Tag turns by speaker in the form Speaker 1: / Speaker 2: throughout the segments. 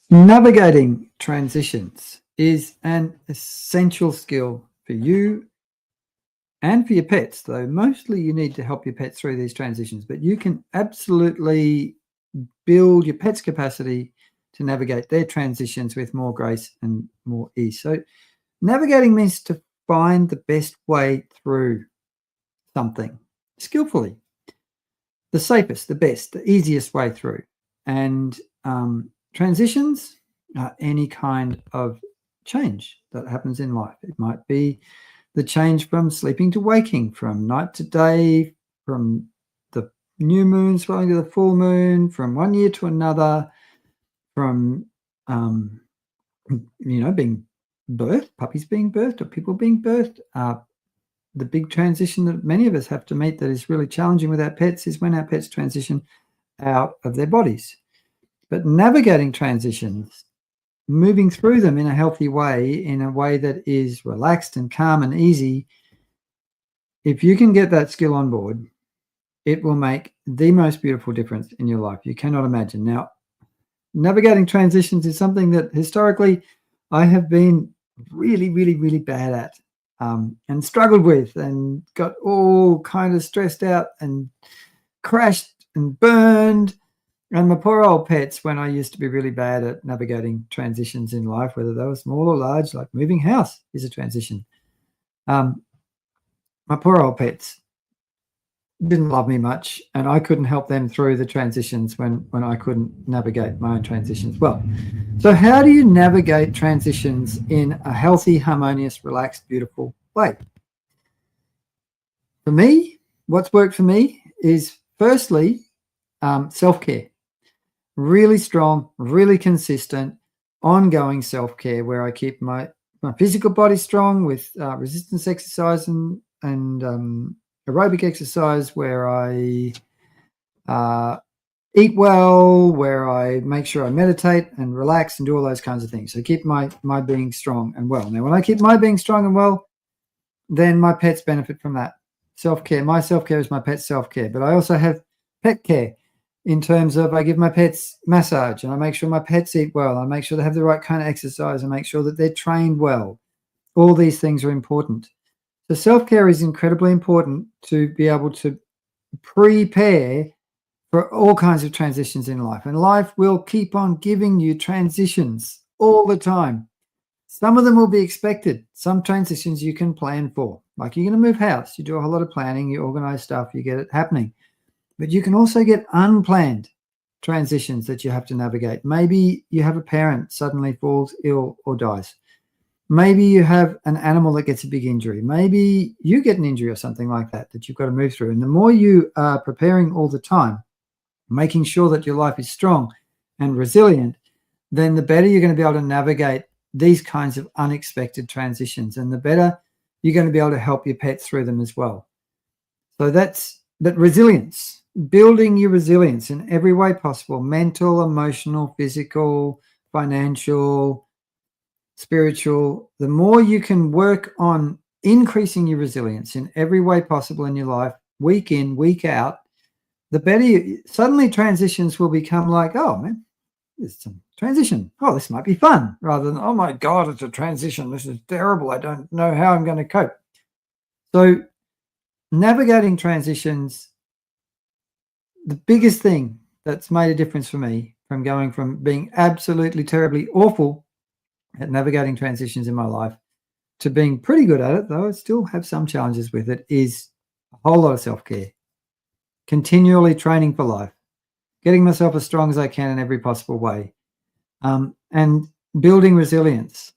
Speaker 1: Navigating transitions is an essential skill for you and for your pets, though mostly you need to help your pets through these transitions, but you can absolutely build your pet's capacity to navigate their transitions with more grace and more ease. So navigating means to find the best way through something skillfully, the safest, the best, the easiest way through. And transitions are any kind of change that happens in life. It might be the change from sleeping to waking, from night to day, from the new moon swelling to the full moon, from one year to another, from being birthed, puppies being birthed, or people being birthed. The big transition that many of us have to meet that is really challenging with our pets is when our pets transition out of their bodies. But navigating transitions, moving through them in a healthy way, in a way that is relaxed and calm and easy, if you can get that skill on board, it will make the most beautiful difference in your life. You cannot imagine. Now, navigating transitions is something that historically I have been really, really, really bad at. And struggled with and got all kind of stressed out and crashed and burned. And my poor old pets, when I used to be really bad at navigating transitions in life, whether they were small or large, like moving house is a transition. My poor old pets didn't love me much, and I couldn't help them through the transitions when I couldn't navigate my own transitions well. So how do you navigate transitions in a healthy, harmonious, relaxed, beautiful way? For me, what's worked for me is firstly, self-care. Really strong, really consistent, ongoing self-care where I keep my physical body strong with resistance exercise and aerobic exercise, where I eat well, where I make sure I meditate and relax and do all those kinds of things. So keep my being strong and well. Now, when I keep my being strong and well, then my pets benefit from that. Self-care. My self-care is my pet's self-care. But I also have pet care in terms of I give my pets massage and I make sure my pets eat well. I make sure they have the right kind of exercise. I make sure that they're trained well. All these things are important. So self-care is incredibly important to be able to prepare for all kinds of transitions in life. And life will keep on giving you transitions all the time. Some of them will be expected. Some transitions you can plan for. Like you're going to move house. You do a whole lot of planning. You organize stuff. You get it happening. But you can also get unplanned transitions that you have to navigate. Maybe you have a parent suddenly falls ill or dies. Maybe you have an animal that gets a big injury. Maybe you get an injury or something like that you've got to move through. And the more you are preparing all the time, making sure that your life is strong and resilient, then the better you're going to be able to navigate these kinds of unexpected transitions, and the better you're going to be able to help your pets through them as well. So that's that resilience, building your resilience in every way possible, mental, emotional, physical, financial, spiritual. The more you can work on increasing your resilience in every way possible in your life, week in, week out, the better suddenly transitions will become like, oh man, there's some transition. Oh, this might be fun, rather than, oh my God, it's a transition. This is terrible. I don't know how I'm going to cope. So navigating transitions, the biggest thing that's made a difference for me from going from being absolutely terribly awful at navigating transitions in my life to being pretty good at it, though I still have some challenges with it, is a whole lot of self-care, continually training for life, getting myself as strong as I can in every possible way, and building resilience.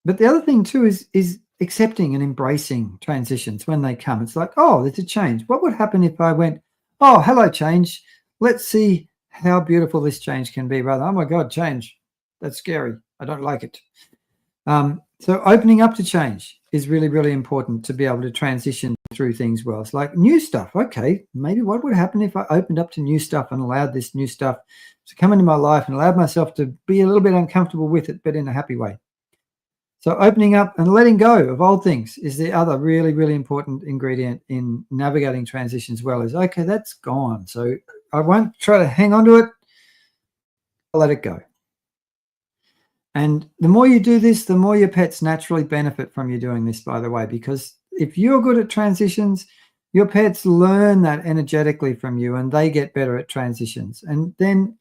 Speaker 1: But the other thing too is accepting and embracing transitions when they come. It's like, oh, there's a change. What would happen if I went, oh, hello, change. Let's see how beautiful this change can be, rather, oh my God, change. That's scary. I don't like it. So opening up to change is really, really important to be able to transition through things well. It's like new stuff. Okay, maybe what would happen if I opened up to new stuff and allowed this new stuff to come into my life and allowed myself to be a little bit uncomfortable with it, but in a happy way. So opening up and letting go of old things is the other really, really important ingredient in navigating transitions well, is, okay, that's gone. So I won't try to hang on to it. I'll let it go. And the more you do this, the more your pets naturally benefit from you doing this, by the way, because if you're good at transitions, your pets learn that energetically from you and they get better at transitions. And then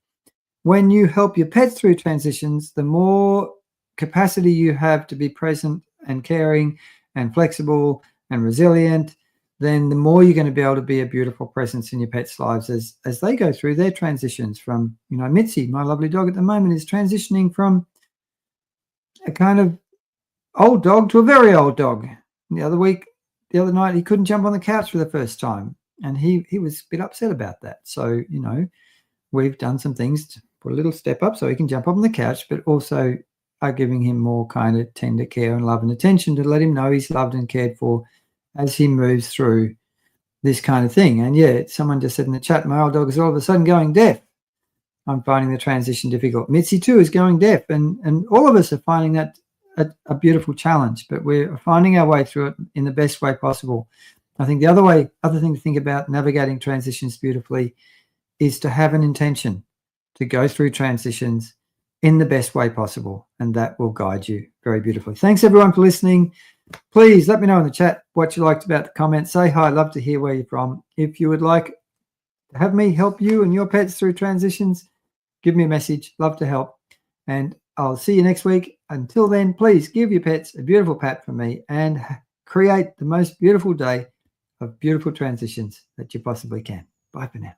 Speaker 1: when you help your pets through transitions, the more capacity you have to be present and caring and flexible and resilient, then the more you're going to be able to be a beautiful presence in your pets' lives as they go through their transitions from, Mitzi, my lovely dog at the moment, is transitioning from a kind of old dog to a very old dog. The other night, he couldn't jump on the couch for the first time, and he was a bit upset about that. So, we've done some things to put a little step up so he can jump up on the couch, but also are giving him more kind of tender care and love and attention to let him know he's loved and cared for as he moves through this kind of thing. And yeah, someone just said in the chat, my old dog is all of a sudden going deaf. I'm finding the transition difficult. Mitzi too is going deaf, and all of us are finding that a beautiful challenge, but we're finding our way through it in the best way possible. I think the other thing to think about navigating transitions beautifully is to have an intention to go through transitions in the best way possible, and that will guide you very beautifully. Thanks everyone for listening. Please let me know in the chat what you liked about the comments. Say hi. I'd love to hear where you're from. If you would like to have me help you and your pets through transitions, give me a message. Love to help. And I'll see you next week. Until then, please give your pets a beautiful pat from me and create the most beautiful day of beautiful transitions that you possibly can. Bye for now.